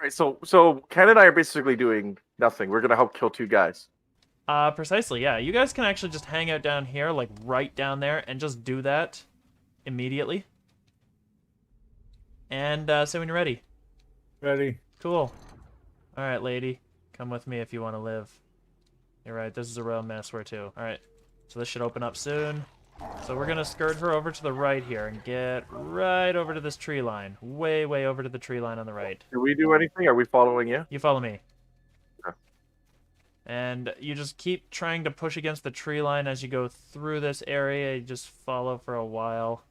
right, so Ken and I are basically doing nothing. We're gonna help kill two guys. Precisely, yeah. You guys can actually just hang out down here, like right down there, and just do that immediately. And say when you're ready. Ready? Cool. All right, lady. Come with me if you want to live. You're right, this is a real mess where too. All right, so this should open up soon. So we're gonna skirt her over to the right here and get right over to this tree line. Way, way over to the tree line on the right. Do we do anything? Are we following you? You follow me. Okay. And you just keep trying to push against the tree line as you go through this area. You just follow for a while.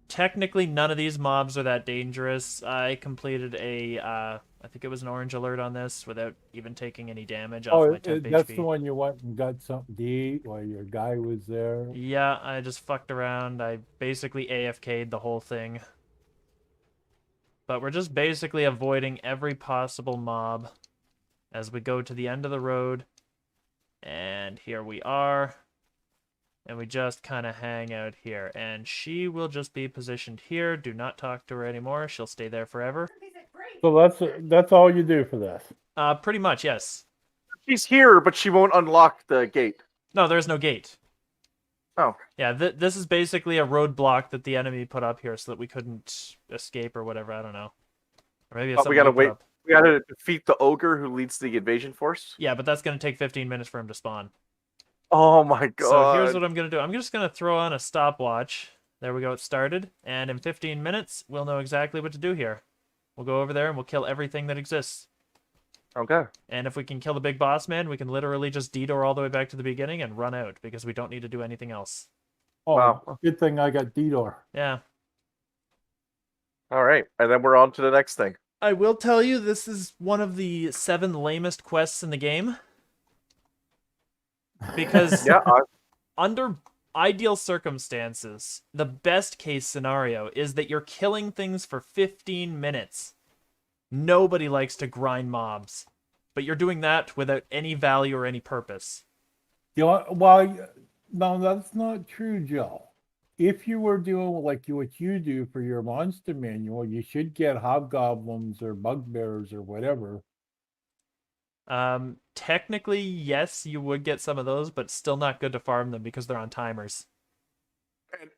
Technically, none of these mobs are that dangerous. I completed a, I think it was an orange alert on this without even taking any damage off my temp That's HP. the one you went and got something to eat while your guy was there. Yeah, I just fucked around. I basically AFK'd the whole thing. But we're just basically avoiding every possible mob as we go to the end of the road. And here we are. And we just kind of hang out here. And she will just be positioned here. Do not talk to her anymore. She'll stay there forever. So that's all you do for this. Pretty much, yes. She's here, but she won't unlock the gate. No, there's no gate. Oh. Yeah, this is basically a roadblock that the enemy put up here so that we couldn't escape or whatever. I don't know. Or maybe it's something We gotta put wait. up. We gotta defeat the ogre who leads the invasion force. Yeah, but that's going to take 15 minutes for him to spawn. Oh my god. So here's what I'm going to do. I'm just going to throw on a stopwatch. There we go, it started. And in 15 minutes, we'll know exactly what to do here. We'll go over there and we'll kill everything that exists. Okay. And if we can kill the big boss man, we can literally just detour all the way back to the beginning and run out because we don't need to do anything else. Oh, wow. Good thing I got Didor. Yeah. All right, and then we're on to the next thing. I will tell you, this is one of the 7 lamest quests in the game. Because Yeah. under ideal circumstances, the best case scenario is that you're killing things for 15 minutes. Nobody likes to grind mobs, but you're doing that without any value or any purpose. Well, no, that's not true, Joe. If you were doing what you do for your monster manual, you should get hobgoblins or bugbears or whatever. Technically, yes, you would get some of those, but still not good to farm them because they're on timers. And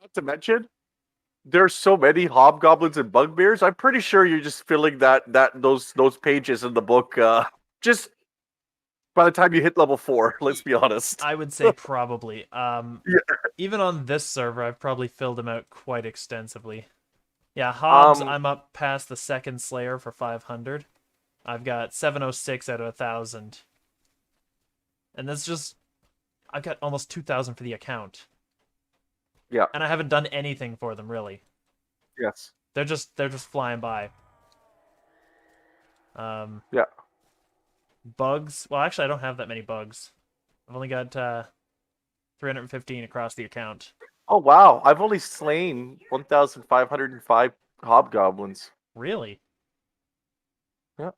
not to mention, there's so many hobgoblins and bugbears. I'm pretty sure you're just filling those pages in the book just by the time you hit level 4. Let's be honest. I would say probably. Yeah. Even on this server, I've probably filled them out quite extensively. Yeah, Hobbs, I'm up past the second Slayer for 500. I've got 706 out of 1,000. And that's just... I've got almost 2,000 for the account. Yeah. And I haven't done anything for them, really. Yes. They're just flying by. Yeah. Bugs. Well, actually, I don't have that many bugs. I've only got 315 across the account. Oh, wow. I've only slain 1,505 hobgoblins. Really? Yeah.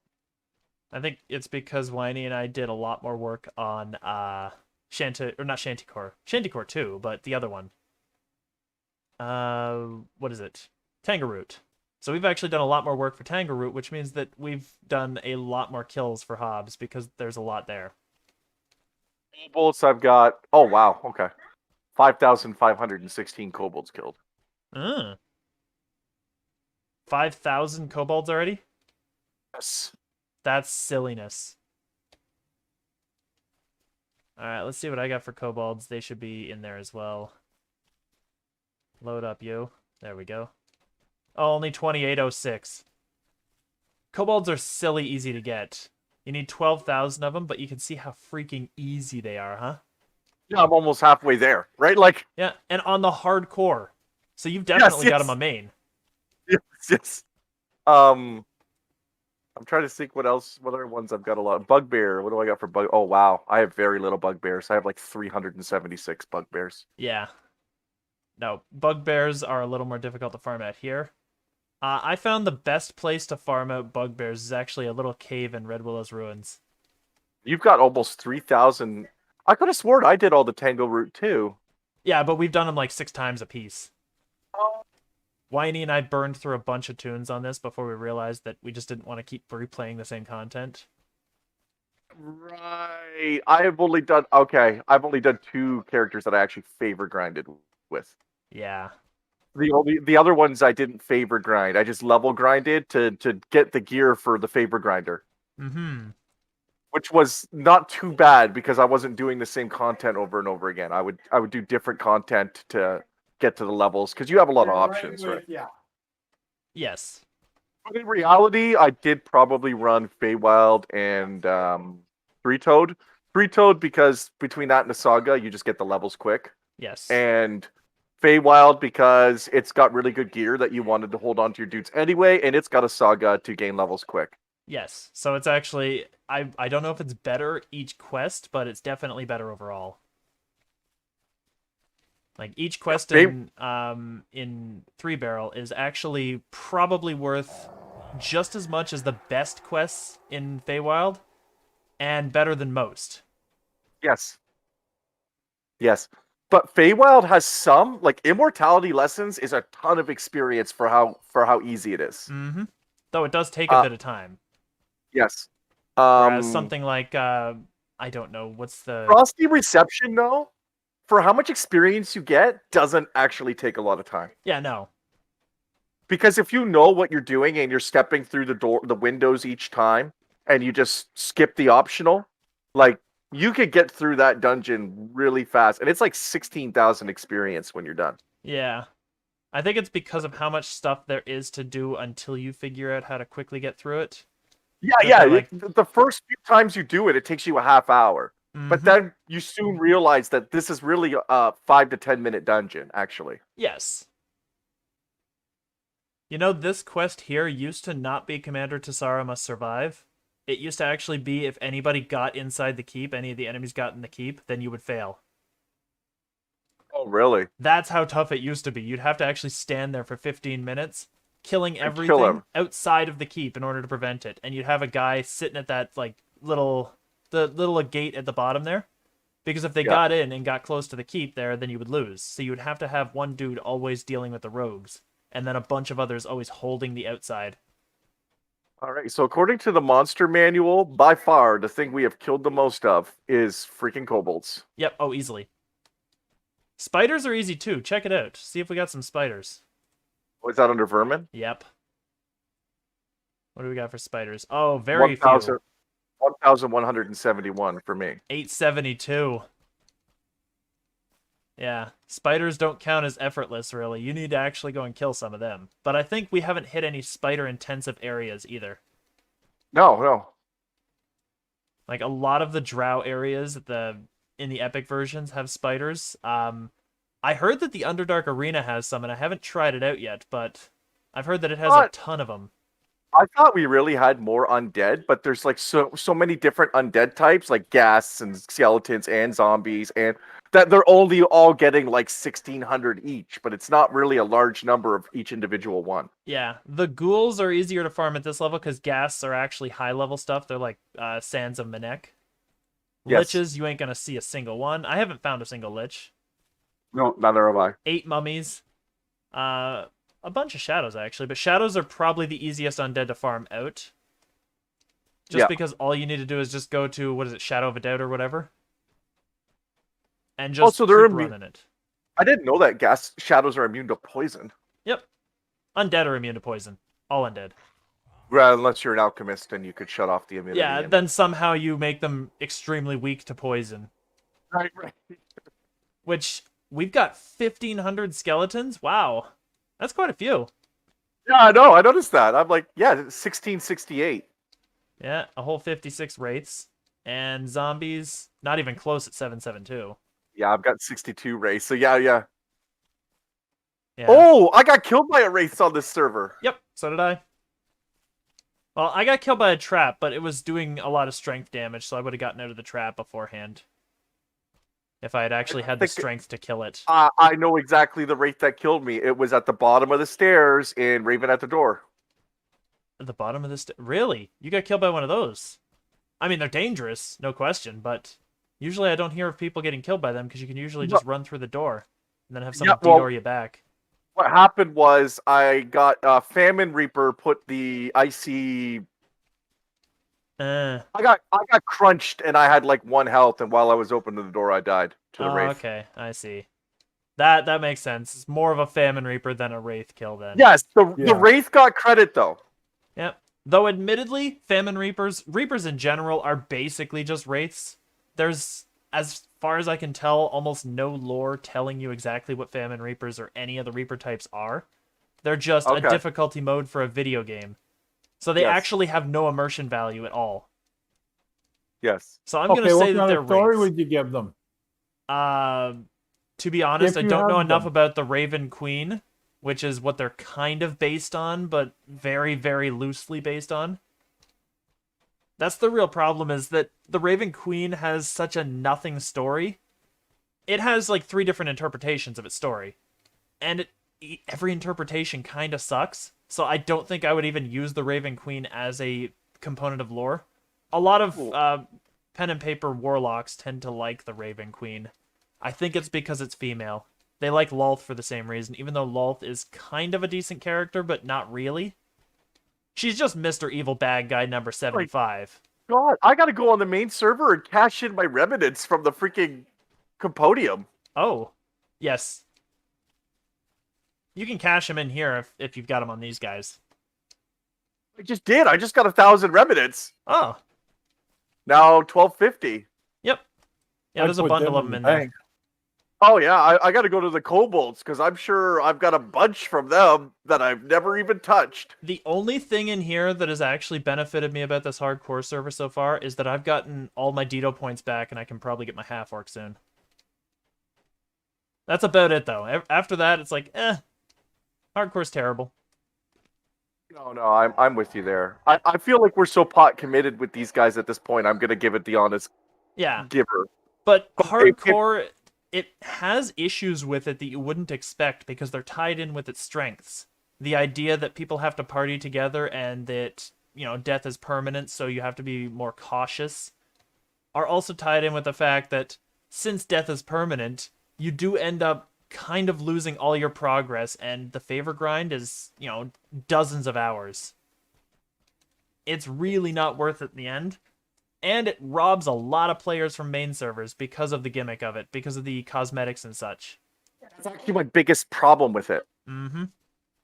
I think it's because Whiny and I did a lot more work on not Shantycore. Shantycore 2, but the other one. What is it? Tangaroot. So we've actually done a lot more work for Tangaroot, which means that we've done a lot more kills for Hobbs because there's a lot there. Kobolds, I've got... Oh, wow. Okay. 5,516 kobolds killed. 5,000 kobolds already? Yes. That's silliness. Alright, let's see what I got for kobolds. They should be in there as well. Load up, you. There we go. Oh, only 2806. Kobolds are silly easy to get. You need 12,000 of them, but you can see how freaking easy they are, huh? Yeah, I'm almost halfway there, right? Like... Yeah, and on the hardcore. So you've definitely got them on main. Yes. I'm trying to think what other ones I've got a lot. Bugbear. What do I got for bug? Oh, wow. I have very little bugbears. I have like 376 bugbears. Yeah. No, bugbears are a little more difficult to farm out here. I found the best place to farm out bugbears is actually a little cave in Red Willow's Ruins. You've got almost 3,000. I could have sworn I did all the Tango route too. Yeah, but we've done them like 6 times a piece. Whiny and I burned through a bunch of tunes on this before we realized that we just didn't want to keep replaying the same content. Right. I've only done 2 characters that I actually favor grinded with. Yeah. The other ones I didn't favor grind. I just level grinded to get the gear for the favor grinder. Mm-hmm. Which was not too bad because I wasn't doing the same content over and over again. I would do different content to get to the levels because you have a lot of options, right? Yeah. Yes. But in reality, I did probably run Feywild and Three-Toed. Three-Toed because between that and the Saga, you just get the levels quick. Yes. And Feywild because it's got really good gear that you wanted to hold on to your dudes anyway, and it's got a Saga to gain levels quick. Yes. So it's actually I don't know if it's better each quest, but it's definitely better overall. Like each quest in Three Barrel is actually probably worth just as much as the best quests in Feywild, and better than most. Yes. Yes. But Feywild has some, like Immortality Lessons is a ton of experience for how easy it is. Mm-hmm. Though it does take a bit of time. Yes. Whereas something like I don't know, what's the Frosty Reception though, for how much experience you get, doesn't actually take a lot of time. Yeah, no. Because if you know what you're doing and you're stepping through the windows each time, and you just skip the optional, like you could get through that dungeon really fast, and it's like 16,000 experience when you're done. Yeah. I think it's because of how much stuff there is to do until you figure out how to quickly get through it. Yeah. Like... The first few times you do it, it takes you a half hour. Mm-hmm. But then you soon realize that this is really a 5 to 10 minute dungeon, actually. Yes. You know, this quest here used to not be Commander Tessara Must Survive. It used to actually be if anybody got inside the keep, any of the enemies got in the keep, then you would fail. Oh, really? That's how tough it used to be. You'd have to actually stand there for 15 minutes, killing everything outside of the keep in order to prevent it. And you'd have a guy sitting at that like little gate at the bottom there. Because if they got in and got close to the keep there, then you would lose. So you would have to have one dude always dealing with the rogues, and then a bunch of others always holding the outside. All right, so according to the monster manual, by far, the thing we have killed the most of is freaking kobolds. Yep, oh, easily. Spiders are easy too. Check it out. See if we got some spiders. Was that under vermin? Yep. What do we got for spiders? Oh, very few. 1,171 for me. 872. Yeah, spiders don't count as effortless, really. You need to actually go and kill some of them. But I think we haven't hit any spider-intensive areas either. No. Like, a lot of the drow areas in the epic versions have spiders. I heard that the Underdark Arena has some, and I haven't tried it out yet, but I've heard that it has a ton of them. I thought we really had more undead, but there's like so many different undead types, like ghasts and skeletons and zombies, and that they're only all getting like 1,600 each, but it's not really a large number of each individual one. Yeah, the ghouls are easier to farm at this level because ghasts are actually high-level stuff. They're like Sands of Menek. Yes. Liches, you ain't gonna see a single one. I haven't found a single lich. No, neither have I. 8 mummies. A bunch of shadows, actually. But shadows are probably the easiest undead to farm out. Just because all you need to do is just go to, what is it, Shadow of a Doubt or whatever? And just keep running it. I didn't know that gas shadows are immune to poison. Yep. Undead are immune to poison. All undead. Well, unless you're an alchemist and you could shut off the immunity. Yeah, then somehow you make them extremely weak to poison. Right. Which, we've got 1,500 skeletons? Wow. That's quite a few. Yeah, I know. I noticed that. I'm like, yeah, 1668. Yeah, a whole 56 wraiths. And zombies, not even close at 772. Yeah, I've got 62 wraiths. So yeah. Yeah. Oh, I got killed by a wraith on this server. Yep, so did I. Well, I got killed by a trap, but it was doing a lot of strength damage, so I would have gotten out of the trap beforehand. If I had actually had the strength to kill it. I know exactly the wraith that killed me. It was at the bottom of the stairs in Raven at the Door. At the bottom of the Really? You got killed by one of those? I mean, they're dangerous, no question, but usually I don't hear of people getting killed by them because you can usually just run through the door and then have someone DDoR you back. what happened was I got Famine Reaper put the icy. Uh, I got crunched and I had like 1 health, and while I was opening the door, I died to the oh, wraith. okay, I see. That makes sense. It's more of a Famine Reaper than a Wraith kill then. Yes, the Yeah. wraith got credit though. Yep. Though admittedly, Famine Reapers in general are basically just Wraiths. There's, as far as I can tell, almost no lore telling you exactly what Famine Reapers or any of the Reaper types are. They're just a Okay. difficulty mode for a video game. So they Yes. actually have no immersion value at all. Yes. So I'm gonna say what that kind they're of story Wraiths. would you give them? To be honest, If I you don't know have enough them. about the Raven Queen, which is what they're kind of based on, but very, very loosely based on. That's the real problem, is that the Raven Queen has such a nothing story. It has like 3 different interpretations of its story. And every interpretation kind of sucks. So I don't think I would even use the Raven Queen as a component of lore. A lot of pen and paper warlocks tend to like the Raven Queen. I think it's because it's female. They like Lolth for the same reason, even though Lolth is kind of a decent character, but not really. She's just Mr. Evil Bad Guy number 75. God, I gotta go on the main server and cash in my remnants from the freaking Compodium. Oh, yes. You can cash them in here if you've got them on these guys. I just did. I just got 1,000 remnants. Oh, Now 1,250. yep. Yeah, I'd there's a put bundle them of them in the there. bank. Oh yeah, I gotta go to the kobolds because I'm sure I've got a bunch from them that I've never even touched. The only thing in here that has actually benefited me about this hardcore server so far is that I've gotten all my Dito points back, and I can probably get my half-orc soon. That's about it, though. After that, it's like, hardcore's terrible. No, I'm with you there. I feel like we're so pot committed with these guys at this point. I'm gonna give it the honest Yeah, giver. but But hardcore, it has issues with it that you wouldn't expect because they're tied in with its strengths. The idea that people have to party together and that, death is permanent, so you have to be more cautious, are also tied in with the fact that since death is permanent, you do end up kind of losing all your progress, and the favor grind is, dozens of hours. It's really not worth it in the end. And it robs a lot of players from main servers because of the gimmick of it, because of the cosmetics and such. That's actually my biggest problem with it. Mm-hmm.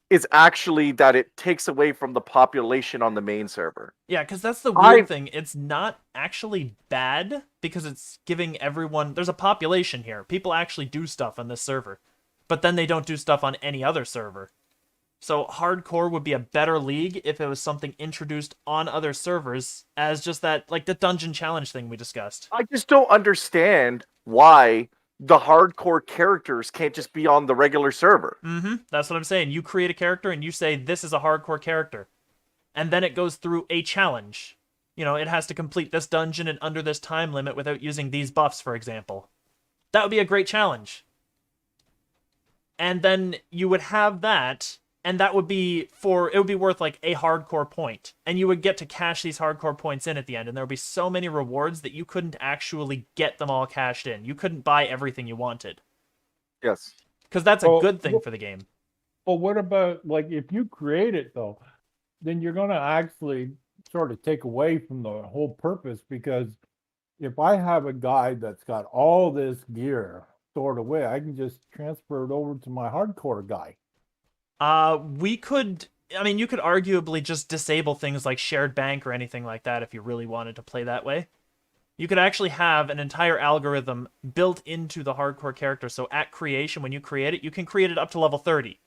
Is actually that it takes away from the population on the main server. Yeah, because that's the weird thing. It's not actually bad because it's giving everyone... There's a population here. People actually do stuff on this server. But then they don't do stuff on any other server. So hardcore would be a better league if it was something introduced on other servers as just that, like the dungeon challenge thing we discussed. I just don't understand why the hardcore characters can't just be on the regular server. Mm-hmm. That's what I'm saying. You create a character and you say, this is a hardcore character. And then it goes through a challenge. It has to complete this dungeon and under this time limit without using these buffs, for example. That would be a great challenge. And then you would have that, and that would be it would be worth like a hardcore point. And you would get to cash these hardcore points in at the end, and there would be so many rewards that you couldn't actually get them all cashed in. You couldn't buy everything you wanted. Yes. Because that's a good thing for the game. Well, what about, like, if you create it, though, then you're going to actually sort of take away from the whole purpose, because if I have a guy that's got all this gear stored away, I can just transfer it over to my hardcore guy. You could arguably just disable things like shared bank or anything like that if you really wanted to play that way. You could actually have an entire algorithm built into the hardcore character, so at creation, when you create it, you can create it up to level 30.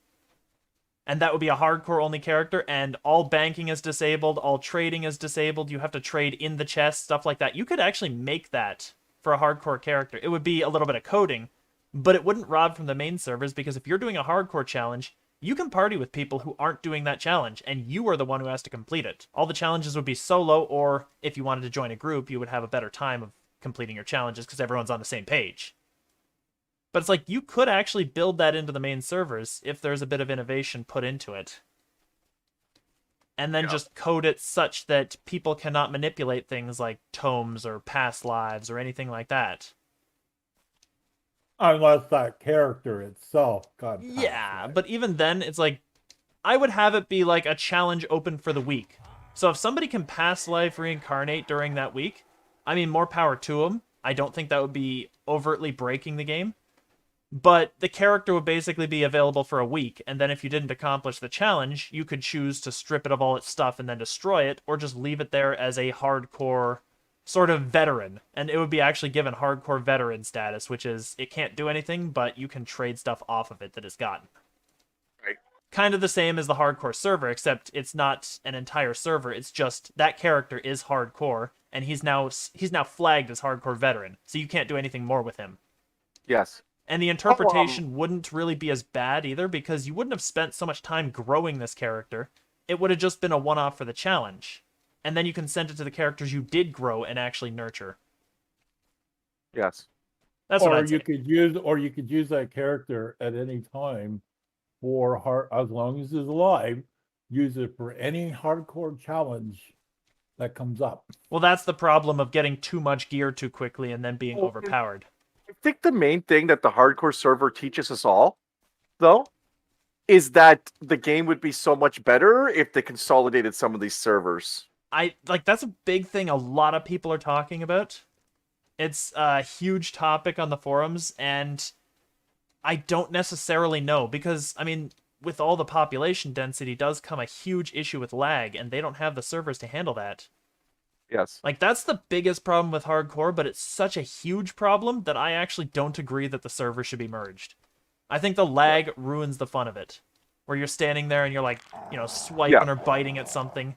And that would be a hardcore-only character, and all banking is disabled, all trading is disabled, you have to trade in the chest, stuff like that. You could actually make that for a hardcore character. It would be a little bit of coding, but it wouldn't rob from the main servers, because if you're doing a hardcore challenge, you can party with people who aren't doing that challenge, and you are the one who has to complete it. All the challenges would be solo, or if you wanted to join a group, you would have a better time of completing your challenges because everyone's on the same page. But it's like, you could actually build that into the main servers if there's a bit of innovation put into it. And then just code it such that people cannot manipulate things like tomes or past lives or anything like that. Unless that character itself got past Yeah, life. but even then, it's like, I would have it be like a challenge open for the week. So if somebody can pass life reincarnate during that week, I mean, more power to them. I don't think that would be overtly breaking the game. But the character would basically be available for a week, and then if you didn't accomplish the challenge, you could choose to strip it of all its stuff and then destroy it, or just leave it there as a hardcore sort of veteran. And it would be actually given hardcore veteran status, which is it can't do anything, but you can trade stuff off of it that it's gotten. Right. Kind of the same as the hardcore server, except it's not an entire server. It's just that character is hardcore, and he's now flagged as hardcore veteran, so you can't do anything more with him. Yes. And the interpretation wouldn't really be as bad either, because you wouldn't have spent so much time growing this character. It would have just been a one-off for the challenge. And then you can send it to the characters you did grow and actually nurture. Yes. That's what Or I'd say. you could use that character at any time for as long as it's alive. Use it for any hardcore challenge that comes up. Well, that's the problem of getting too much gear too quickly and then being Well, overpowered. I think the main thing that the hardcore server teaches us all, though, is that the game would be so much better if they consolidated some of these servers. That's a big thing a lot of people are talking about. It's a huge topic on the forums, and I don't necessarily know, because, I mean, with all the population density does come a huge issue with lag, and they don't have the servers to handle that. Yes. Like, that's the biggest problem with hardcore, but it's such a huge problem that I actually don't agree that the server should be merged. I think the lag ruins the fun of it. Where you're standing there and you're like, swiping or biting at something.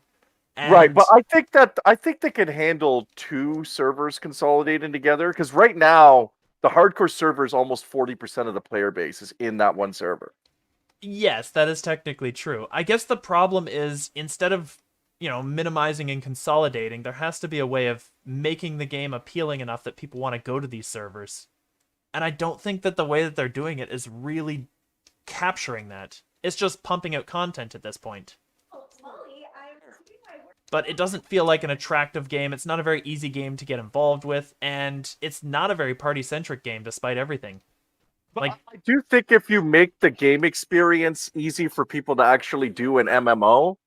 And Right, but I think they can handle two servers consolidating together, because right now the hardcore server is almost 40% of the player base is in that one server. yes, that is technically true. I guess the problem is, instead of minimizing and consolidating, there has to be a way of making the game appealing enough that people want to go to these servers. And I don't think that the way that they're doing it is really capturing that. It's just pumping out content at this point. But it doesn't feel like an attractive game. It's not a very easy game to get involved with, and it's not a very party-centric game despite everything. But Like, I do think if you make the game experience easy for people to actually do an MMO,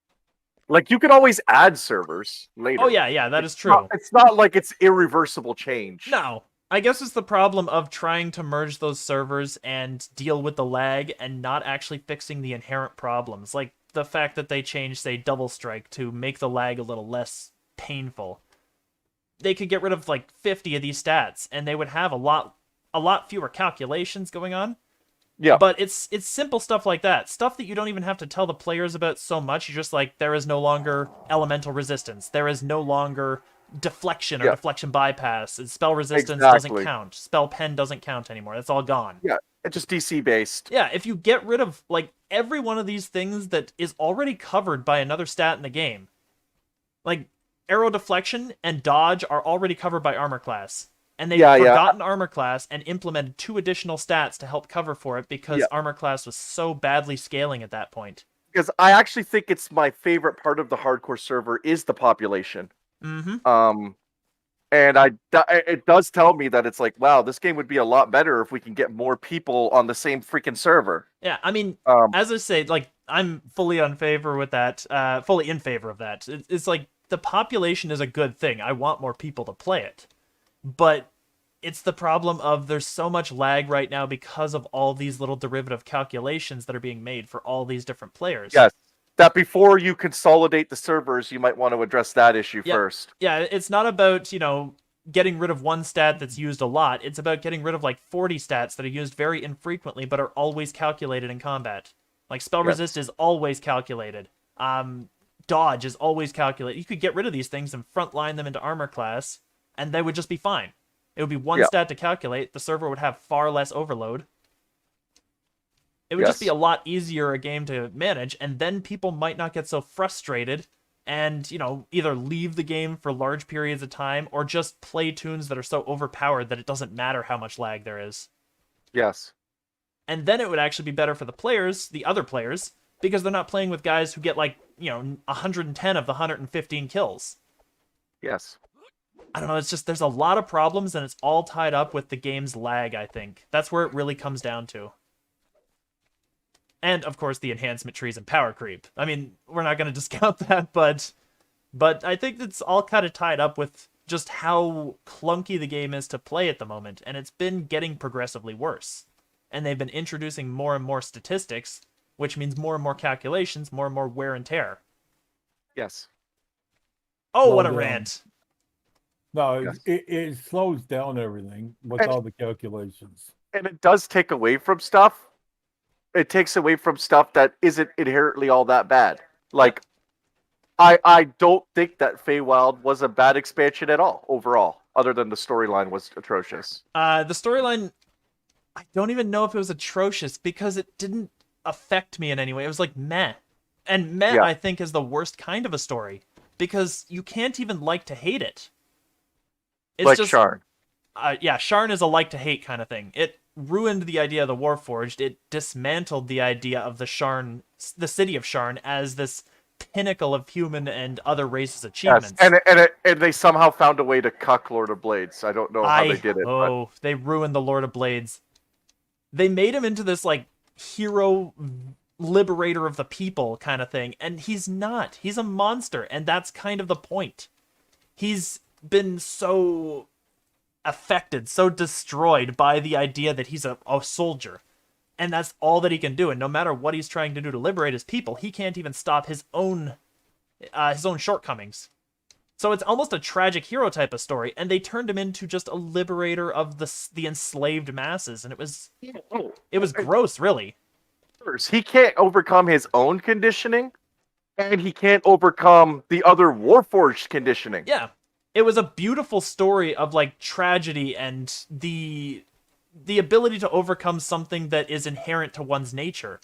like you can always add servers later. oh yeah, that is true. It's not like it's irreversible change. No. I guess it's the problem of trying to merge those servers and deal with the lag and not actually fixing the inherent problems. Like the fact that they changed, say, Double Strike to make the lag a little less painful. They could get rid of like 50 of these stats and they would have a lot fewer calculations going on. Yeah. But it's simple stuff like that. Stuff that you don't even have to tell the players about so much. You're just like, there is no longer elemental resistance. There is no longer deflection or deflection bypass. And spell resistance doesn't count. Spell pen doesn't count anymore. That's all gone. Yeah, it's just DC based. Yeah, if you get rid of like every one of these things that is already covered by another stat in the game, like arrow deflection and dodge are already covered by armor class. And they've forgotten armor class and implemented 2 additional stats to help cover for it because armor class was so badly scaling at that point. Because I actually think it's my favorite part of the hardcore server is the population. Mm-hmm. And it does tell me that it's like, wow, this game would be a lot better if we can get more people on the same freaking server. Yeah, I mean, as I say, like, I'm fully in favor of that. It's like, the population is a good thing. I want more people to play it. But it's the problem of there's so much lag right now because of all these little derivative calculations that are being made for all these different players. Yes. That before you consolidate the servers, you might want to address that issue first. Yeah, it's not about, getting rid of one stat that's used a lot. It's about getting rid of like 40 stats that are used very infrequently but are always calculated in combat. Like spell resist is always calculated. Dodge is always calculated. You could get rid of these things and frontline them into armor class, and they would just be fine. It would be one stat to calculate. The server would have far less overload. It would just be a lot easier a game to manage, and then people might not get so frustrated and, either leave the game for large periods of time or just play tunes that are so overpowered that it doesn't matter how much lag there is. Yes. And then it would actually be better for the players, the other players, because they're not playing with guys who get 110 of the 115 kills. Yes. I don't know, it's just, there's a lot of problems, and it's all tied up with the game's lag, I think. That's where it really comes down to. And, of course, the enhancement trees and power creep. I mean, we're not going to discount that, but I think it's all kind of tied up with just how clunky the game is to play at the moment, and it's been getting progressively worse. And they've been introducing more and more statistics, which means more and more calculations, more and more wear and tear. Yes. Oh, Well what a done. rant. No, Yes. it slows down everything with And- all the calculations. And it does take away from stuff. It takes away from stuff that isn't inherently all that bad. Like, I don't think that Feywild was a bad expansion at all, overall, other than the storyline was atrocious. The storyline, I don't even know if it was atrocious, because it didn't affect me in any way. It was like meh. And meh, Yeah. I think, is the worst kind of a story, because you can't even like to hate it. It's Like just, Sharn. Yeah, Sharn is a like to hate kind of thing. It ruined the idea of the Warforged. It dismantled the idea of the city of Sharn, as this pinnacle of human and other races' achievements. Yes, and they somehow found a way to cuck Lord of Blades. I don't know how they did it. Oh, they ruined the Lord of Blades. They made him into this, like, hero liberator of the people kind of thing, and he's not. He's a monster, and that's kind of the point. He's been so affected, so destroyed by the idea that he's a soldier, and that's all that he can do. And no matter what he's trying to do to liberate his people, he can't even stop his own shortcomings. So it's almost a tragic hero type of story, and they turned him into just a liberator of the enslaved masses, and it was gross, really. He can't overcome his own conditioning, and he can't overcome the other Warforged conditioning. Yeah. It was a beautiful story of, like, tragedy and the ability to overcome something that is inherent to one's nature.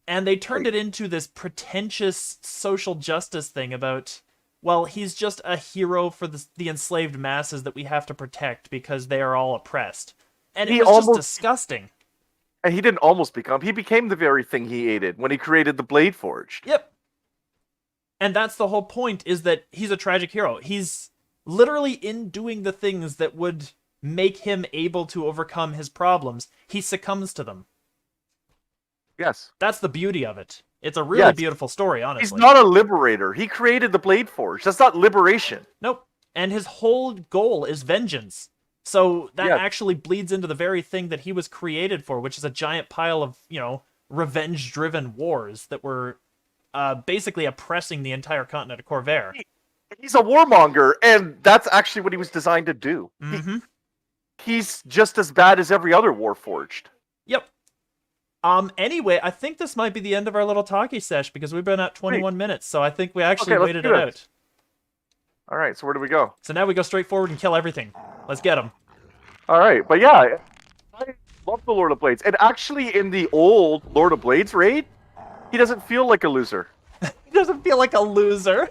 And they turned it into this pretentious social justice thing about, well, he's just a hero for the enslaved masses that we have to protect because they are all oppressed. And it was just disgusting. And he didn't almost become, he became the very thing he hated when he created the Blade Forged. Yep. And that's the whole point, is that he's a tragic hero. He's literally, in doing the things that would make him able to overcome his problems, he succumbs to them. Yes. That's the beauty of it. It's a really Yes. beautiful story, honestly. He's not a liberator. He created the Blade Forge. That's not liberation. Nope. And his whole goal is vengeance. So that Yeah. actually bleeds into the very thing that he was created for, which is a giant pile of, revenge-driven wars that were basically oppressing the entire continent of Corvair. He's a warmonger, and that's actually what he was designed to do. Mm-hmm. He's just as bad as every other Warforged. Yep. Anyway, I think this might be the end of our little talkie sesh, because we've been at 21 minutes, so I think we actually Okay, let's waited do it it. out. All right, so where do we go? So now we go straight forward and kill everything. Let's get them. All right, but yeah, I love the Lord of Blades. And actually, in the old Lord of Blades raid, he doesn't feel like a loser. He doesn't feel like a loser.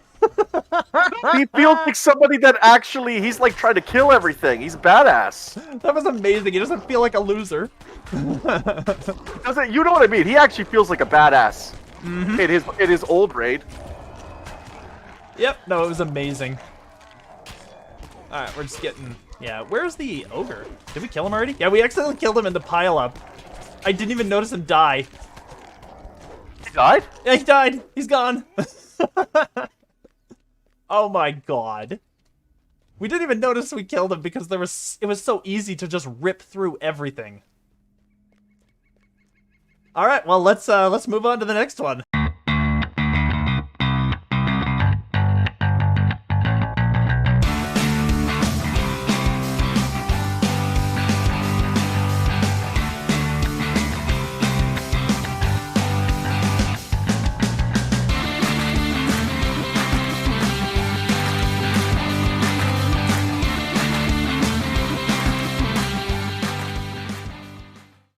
He feels like somebody that actually, he's like trying to kill everything. He's badass. That was amazing. He doesn't feel like a loser. Doesn't, you know what I mean? He actually feels like a badass in his old raid. Yep, no, it was amazing. Alright, we're just getting... Yeah, where's the ogre? Did we kill him already? Yeah, we accidentally killed him in the pile-up. I didn't even notice him die. He died? Yeah, he died. He's gone. Oh my god. We didn't even notice we killed him because it was so easy to just rip through everything. Alright, well, let's move on to the next one.